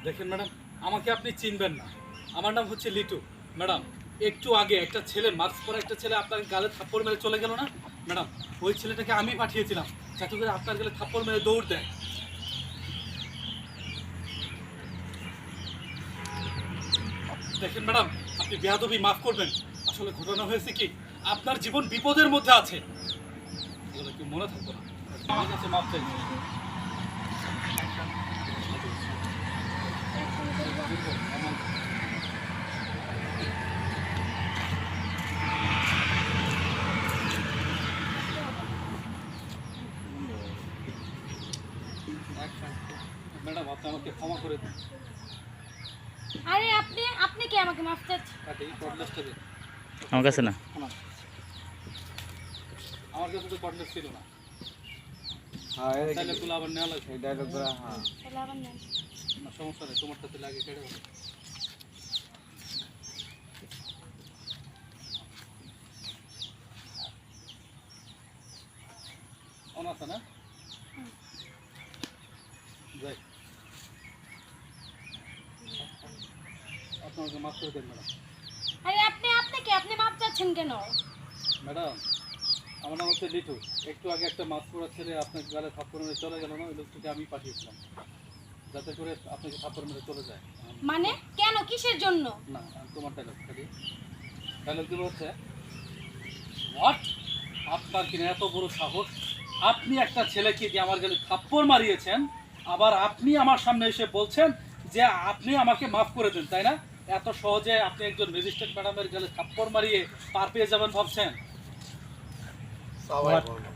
দেখেন ম্যাডাম, আমাকে আপনি চিনবেন না। আমার নাম হচ্ছে লিটু। ম্যাডাম, একটু আগে একটা ছেলে, মাস্ক পরা একটা ছেলে আপনার গালে থাপ্পড় মেরে চলে গেল না ম্যাডাম? ওই ছেলেটাকে আমি পাঠিয়েছিলাম যাতে করে আপনার গালে থাপ্পড় মেরে দৌড় দেয়। দেখেন ম্যাডাম, আপনি বেয়াদবি মাফ করবেন। আসলে ঘটনা হয়েছে কি, আপনার জীবন বিপদের মধ্যে আছে, এগুলো কি মনে থাকবো না। আমার কাছে মাফ চাই। ম্যাডাম, আপনি আমাকে ক্ষমা করে দিন। আরে আপনি আপনি কি আমাকে মাফ চাচ্ছেন? কাটে এই কর্ডলেসটা দিন। আমার কাছে না। আমার কাছে তো কর্ডলেস ছিল না। হ্যাঁ তাহলে তুলে আবার নেওয়া লাগবে। এই ডায়লগগুলো হ্যাঁ তাহলে আবার নেন। না, সমস্যা নেই, তোমারটা তুলে আগে কেটে দেবো। অন আছে না? যাই, আপনাকে মাফ করে দেন ম্যাডাম। আরে আপনি আপনি কি আপনি মাফ চাচ্ছেন কেন? ম্যাডাম, আমার নাম হচ্ছে লিটু। একটু আগে একটা মাছ পড়া ছেলে আপনার গালে থাপ্পড় মেরে চলে গেল না, ওই লোকটাকে আমি পাঠিয়েছিলাম যাতে করে আপনাকে থাপ্পড় মেরে চলে যায়। মানে কেন, কিসের জন্য? না, তোমার ডায়লগ খালি ডায়লগগুলো হচ্ছে, হোয়াট, আপনার কিনা এত বড় সাহস, আপনি একটা ছেলেকে দিয়ে আমার গালে থাপ্পড় মারিয়েছেন, আবার আপনি আমার সামনে এসে বলছেন যে আপনি আমাকে মাফ করে দেন, তাই না? এত সহজে আপনি একজন ম্যাজিস্ট্রেট ম্যাডামের গালে থাপ্পড় মারিয়ে পার পেয়ে যাবেন ভাবছেন? সবাই বলবো